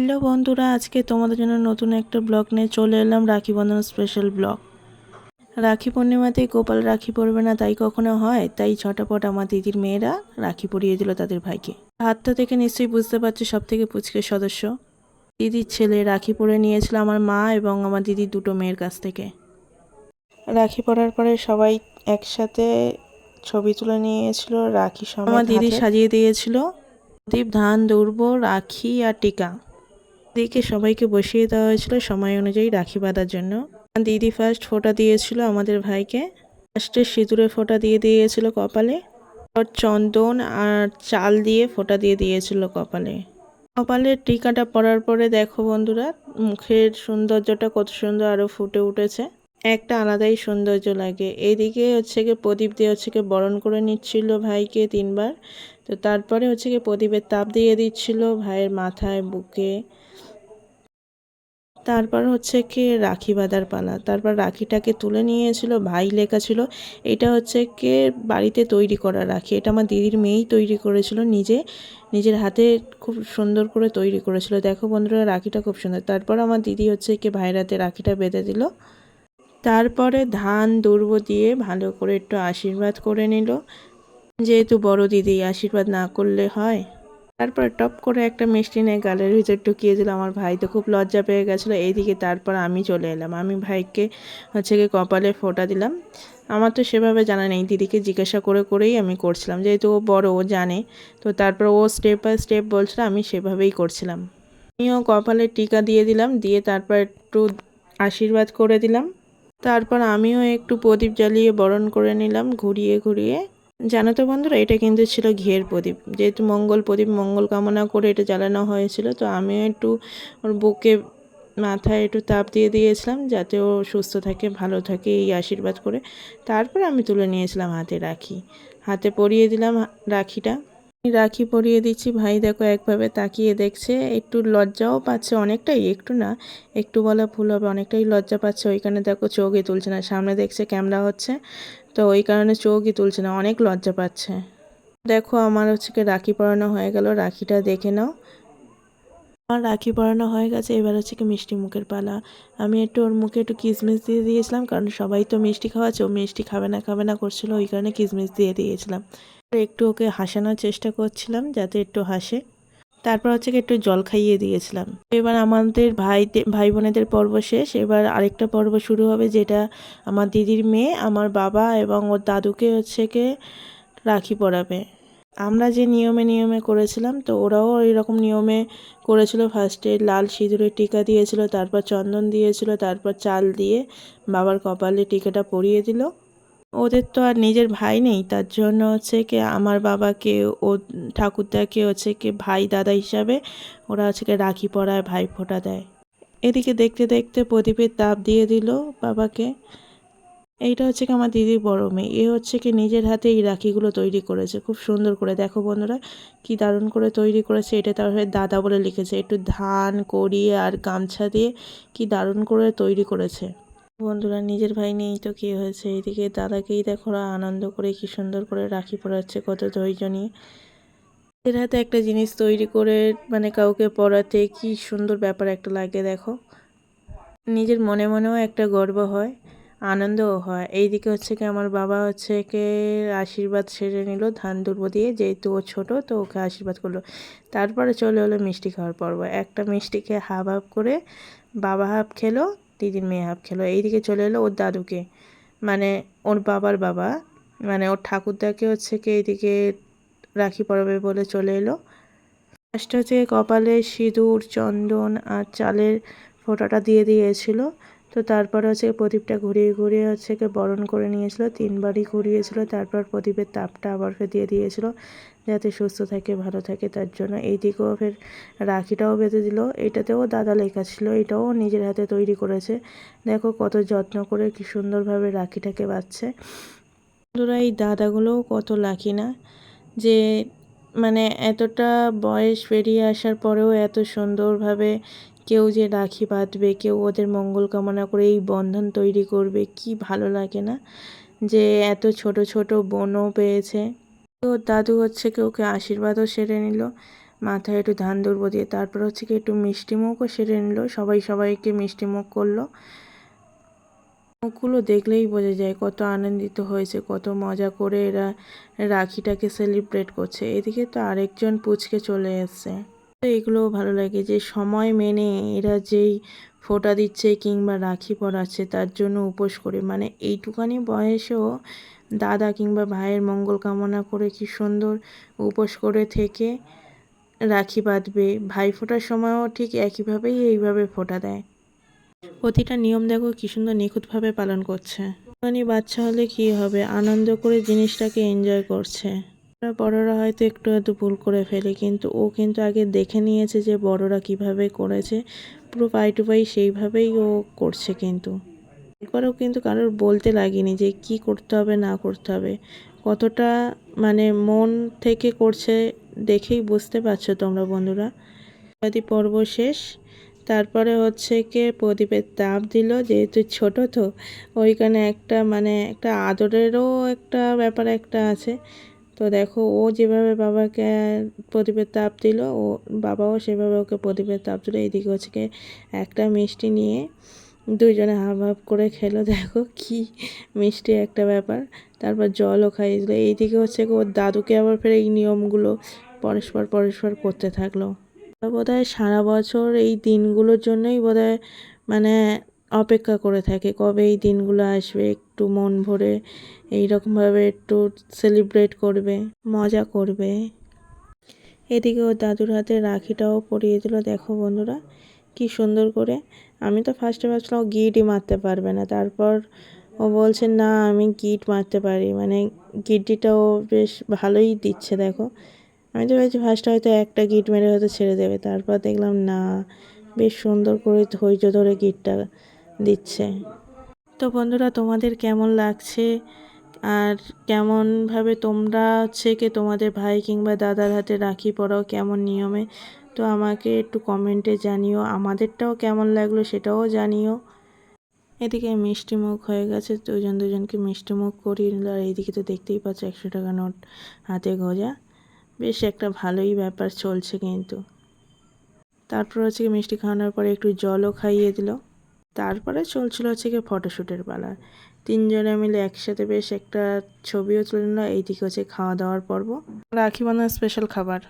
Hello বন্ধুরা, আজকে তোমাদের জন্য নতুন একটা ব্লগ নিয়ে চলে এলাম। Rakhi Bandhan special blog. রাখি পূর্ণিমাতেই গোপাল রাখি পরবে না তাই কখনো হয়? তাই ঝটাপট আমার দিদির মেয়েরা রাখি পরিয়ে দিল তাদের ভাইকে। হাতটা থেকে নিশ্চয়ই বুঝতে পারছে, সব থেকে পুচকে সদস্য দিদির ছেলে রাখি পরে নিয়েছিল আমার মা এবং আমার দিদির দুটো মেয়ের কাছ থেকে। রাখি পরার পরে সবাই একসাথে ছবি তুলে নিয়েছিল। রাখি সমেত আমার দিদি সাজিয়ে দিয়েছিল প্রদীপ, ধান, দূর্ব, রাখি আর টিকা। দিদিকে সবাইকে বসিয়ে দেওয়া হয়েছিল সময় অনুযায়ী রাখি বাঁধার জন্য। দিদি ফার্স্ট ফোঁটা দিয়েছিল আমাদের ভাইকে। ফার্স্টে সিঁদুরে ফোঁটা দিয়ে দিয়েছিল কপালে, চন্দন আর চাল দিয়ে ফোঁটা দিয়ে দিয়েছিল কপালে। কপালের টিকাটা পরার পরে দেখো বন্ধুরা, মুখের সৌন্দর্যটা কত সুন্দর আরো ফুটে উঠেছে। একটা আলাদাই সৌন্দর্য লাগে। এইদিকে হচ্ছে গিয়ে প্রদীপ দিয়ে হচ্ছে গিয়ে বরণ করে নিচ্ছিল ভাইকে 3বার। তো তারপরে হচ্ছে গিয়ে প্রদীপের তাপ দিয়ে দিচ্ছিল ভাইয়ের মাথায়, বুকে। তারপর হচ্ছে কি রাখি বাঁধার পালা। তারপর রাখিটাকে তুলে নিয়েছিল, ভাই লেখা ছিল। এটা হচ্ছে কি বাড়িতে তৈরি করা রাখি। এটা আমার দিদির মেয়েই তৈরি করেছিল, নিজের হাতে খুব সুন্দর করে তৈরি করেছিল। দেখো বন্ধুরা, রাখিটা খুব সুন্দর। তারপর আমার দিদি হচ্ছে কি ভাইয়ের হাতে রাখিটা বেঁধে দিল। তারপরে ধান দূর্ব দিয়ে ভালো করে একটু আশীর্বাদ করে নিল, যেহেতু বড় দিদি, আশীর্বাদ না করলে হয়। তারপর টপ করে একটা মিষ্টি নিয়ে গালের ভিতর ঢুকিয়ে দিল। আমার ভাই তো খুব লজ্জা পেয়ে গেছিলো। এইদিকে তারপর আমি চলে এলাম, আমি ভাইকে হচ্ছে গিয়ে কপালে ফোঁটা দিলাম। আমার তো সেভাবে জানা নেই, দিদিকে জিজ্ঞাসা করে করেই আমি করছিলাম, যেহেতু ও বড়, ও জানে। তো তারপর ও স্টেপ বাই স্টেপ বলছিল, আমি সেভাবেই করছিলাম। আমিও কপালে টিকা দিয়ে দিলাম, দিয়ে তারপর একটু আশীর্বাদ করে দিলাম। তারপর আমিও একটু প্রদীপ জ্বালিয়ে বরণ করে নিলাম ঘুরিয়ে ঘুরিয়ে। জানো তো বন্ধুরা, এটা কিন্তু ছিল ঘিয়ের প্রদীপ, যেহেতু মঙ্গল প্রদীপ, মঙ্গল কামনা করে এটা জ্বালানো হয়েছিল। তো আমিও একটু ওর বুকে, মাথায় একটু তাপ দিয়ে দিয়েছিলাম, যাতে ও সুস্থ থাকে, ভালো থাকে, এই আশীর্বাদ করে। তারপর আমি তুলে নিয়েছিলাম হাতে রাখি, হাতে পরিয়ে দিলাম রাখিটা। রাখি পরিয়ে দিচ্ছি, ভাই দেখো একভাবে তাকিয়ে দেখছে, একটু লজ্জাও পাচ্ছে অনেকটাই, একটু না, একটু বলা ভুল হবে, অনেকটাই লজ্জা পাচ্ছে। ওইখানে দেখো চোখই তুলছে না, সামনে দেখছে ক্যামেরা হচ্ছে, তো ওই কারণে চোখই তুলছে না, অনেক লজ্জা পাচ্ছে। দেখো আমার হচ্ছে কি রাখি পরানো হয়ে গেল, রাখিটা দেখে নাও। আমার রাখি পরানো হয়ে গেছে, এবার হচ্ছে কি মিষ্টি মুখের পালা। আমি একটু ওর মুখে একটু কিশমিশ দিয়ে দিয়েছিলাম, কারণ সবাই তো মিষ্টি খাওয়াচ্ছে, ও মিষ্টি খাবে না করছিল, ওই কারণে কিশমিশ দিয়ে দিয়েছিলাম। একটু ওকে হাসানোর চেষ্টা করছিলাম যাতে একটু হাসে। তারপর হচ্ছে কি একটু জল খাইয়ে দিয়েছিলাম। এবার আমাদের ভাই বোনেদের পর্ব শেষ, এবার আরেকটা পর্ব শুরু হবে, যেটা আমার দিদির মেয়ে আমার বাবা এবং ওর দাদুকে হচ্ছে কি রাখি পরাবে। আমরা যে নিয়মে নিয়মে করেছিলাম, তো ওরাও এরকম নিয়মে করেছিল। ফার্স্টে লাল সিঁদুরের টিকা দিয়েছিল, তারপর চন্দন দিয়েছিল, তারপর চাল দিয়ে বাবার কপালে টিকাটা পরিয়ে দিল। ওদের তো আর নিজের ভাই নেই, তার জন্য হচ্ছে কি আমার বাবাকে, ও ঠাকুরদাকে হচ্ছে কি ভাই দাদা হিসাবে ওরা হচ্ছে কি রাখি পরায়, ভাই ফোঁটা দেয়। এদিকে দেখতে দেখতে প্রদীপের তাপ দিয়ে দিল বাবাকে। এইটা হচ্ছে কি আমার দিদির বড় মেয়ে, এ হচ্ছে কি নিজের হাতে এই রাখিগুলো তৈরি করেছে খুব সুন্দর করে। দেখো বন্ধুরা, কি দারুণ করে তৈরি করেছে। এটা তারপরে দাদা বলে লিখেছে, একটু ধান কড়ি আর গামছা দিয়ে কি দারুণ করে তৈরি করেছে। বন্ধুরা, নিজের ভাই নেই তো কি হয়েছে, এদিকে দাদাকেই দেখো আনন্দ করে কি সুন্দর করে রাখি পরাচ্ছে, কত ধৈর্য নিয়ে। এর হাতে একটা জিনিস তৈরি করে মানে কাউকে পরাতে কি সুন্দর ব্যাপার একটা লাগে দেখো। নিজের মনে মনেও একটা গর্ব হয়, আনন্দও হয়। এইদিকে হচ্ছে কি আমার বাবা হচ্ছে কি আশীর্বাদ সেরে নিল ধান দুর্ব দিয়ে, যেহেতু ও ছোটো তো ওকে আশীর্বাদ করলো। তারপরে চলে হলো মিষ্টি খাওয়ার পর্ব। একটা মিষ্টি খেয়ে হাফ হাফ করে বাবা হাফ খেলো, দিদির মেয়ে হাফ খেলো। এইদিকে চলে এলো ওর দাদুকে, মানে ওর বাবার বাবা, মানে ওর ঠাকুরদাকে হচ্ছে কি এইদিকে রাখি পরাবে বলে চলে এলো। ফার্স্ট হচ্ছে কপালে সিঁদুর, চন্দন আর চালের ফোঁটাটা দিয়ে দিয়েছিল। তো তারপর হচ্ছে প্রদীপটা ঘুরিয়ে ঘুরিয়ে হচ্ছে কি বরণ করে নিয়েছিল, 3বারই ঘুরিয়েছিল। তারপর প্রদীপের তাপটা আবার ফের দিয়ে দিয়েছিল, যাতে সুস্থ থাকে, ভালো থাকে, তার জন্য। এইদিকেও ফের রাখিটাও বেঁধে দিল। এটাতেও দাদা লেখা ছিল, এটাও নিজের হাতে তৈরি করেছে। দেখো কত যত্ন করে কি সুন্দরভাবে রাখিটাকে বাঁধছে। বন্ধুরা, এই দাদাগুলোও কত লাকি না, যে মানে এতটা বয়স পেরিয়ে আসার পরেও এত সুন্দরভাবে কেউ যে রাখি বাঁধবে, কেউ ওদের মঙ্গল কামনা করে এই বন্ধন তৈরি করবে, কি ভালো লাগে না, যে এত ছোট ছোট বোনও পেয়েছে। তো দাদু হচ্ছে কি ওকে আশীর্বাদও সেরে নিল। মাথায় একটু ধান দুর্ব দিয়ে তারপর হচ্ছে কি একটু মিষ্টিমুখও সেরে নিল, সবাইকে মিষ্টিমুখ করলো। মুখগুলো দেখলেই বোঝা যায় কত আনন্দিত হয়েছে, কত মজা করে এরা রাখিটাকে সেলিব্রেট করছে। এদিকে তো আরেকজন পুচকে চলে এসছে। তো এগুলোও ভালো লাগে যে সময় মেনে এরা যেই ফোঁটা দিচ্ছে কিংবা রাখি পরাচ্ছে তার জন্য উপোস করে, মানে এইটুখানি বয়সেও দাদা কিংবা ভাইয়ের মঙ্গল কামনা করে কি সুন্দর উপোস করে থেকে রাখি বাঁধবে। ভাই ফোঁটার সময়ও ঠিক একইভাবেই এইভাবে ফোঁটা দেয়। প্রতিটা নিয়ম দেখো কি সুন্দর নিখুঁতভাবে পালন করছে। মানে বাচ্চা হলে কি হবে, আনন্দ করে জিনিসটাকে এনজয় করছে। বড়রা হয়তো একটু একটু ভুল করে ফেলে, কিন্তু ও কিন্তু আগে দেখে নিয়েছে যে বড়রা কিভাবে করেছে, পুরো পাই টু পাই সেইভাবেই ও করছে। কিন্তু একবারও কিন্তু কারোর বলতে লাগেনি যে কি করতে হবে না করতে হবে, কতটা মানে মন থেকে করছে দেখেই বুঝতে পারছো তোমরা বন্ধুরা। যদি পর্ব শেষ, তারপরে হচ্ছে কি প্রদীপের তাপ দিল, যেহেতু ছোট তো ওইখানে একটা মানে একটা আদরেরও একটা ব্যাপার একটা আছে। তো দেখো ও যেভাবে বাবাকে প্রদীপের তাপ দিল, ও বাবাও সেভাবে ওকে প্রদীপের তাপ দিল। এইদিকে হচ্ছে কি একটা মিষ্টি নিয়ে দুইজনে হাফ হাফ করে খেলো, দেখো কি মিষ্টি একটা ব্যাপার। তারপর জলও খাইয়ে দিল। এইদিকে হচ্ছে ওর দাদুকে আবার ফের এই নিয়মগুলো পরস্পর করতে থাকলো। বোধহয় সারা বছর এই দিনগুলোর জন্যই বোধহয় মানে অপেক্ষা করে থাকে, কবে এই দিনগুলো আসবে, একটু মন ভরে এইরকমভাবে একটু সেলিব্রেট করবে, মজা করবে। এদিকে ওর দাদুর হাতে রাখিটাও পরিয়ে দিল, দেখো বন্ধুরা কি সুন্দর করে। আমি তো ফার্স্টে ভাবছিলাম ও গিটই মারতে পারবে না, তারপর ও বলছে না আমি গিট মারতে পারি, মানে গিটিটাও বেশ ভালোই দিচ্ছে দেখো। আমি তো ভেবেছি ফার্স্টে হয়তো একটা গিট মেরে হয়তো ছেড়ে দেবে, তারপর দেখলাম না, বেশ সুন্দর করে ধৈর্য ধরে গিটটা দিচ্ছে। তো বন্ধুরা তোমাদের কেমন লাগছে আর কেমনভাবে তোমরা হচ্ছে কি তোমাদের ভাই কিংবা দাদার হাতে রাখি পরাও কেমন নিয়মে, তো আমাকে একটু কমেন্টে জানিও। আমাদেরটাও কেমন লাগলো সেটাও জানিও। এদিকে মিষ্টিমুখ হয়ে গেছে, দুজনকে মিষ্টিমুখ করিয়ে নিল। আর এইদিকে তো দেখতেই পাচ্ছ 100 টাকা নোট হাতে গোজা, বেশ একটা ভালোই ব্যাপার চলছে কিন্তু। তারপর হচ্ছে কি মিষ্টি খাওয়ানোর পরে একটু জলও খাইয়ে দিল। তারপরে চলছিল হচ্ছে কি ফটোশ্যুটের পালা। তিনজনে মিলে একসাথে বেশ একটা ছবিও তুলে নিল। এইদিকে হচ্ছে খাওয়া দাওয়ার পর্ব, রাখি বাঁধানোর স্পেশাল খাবার।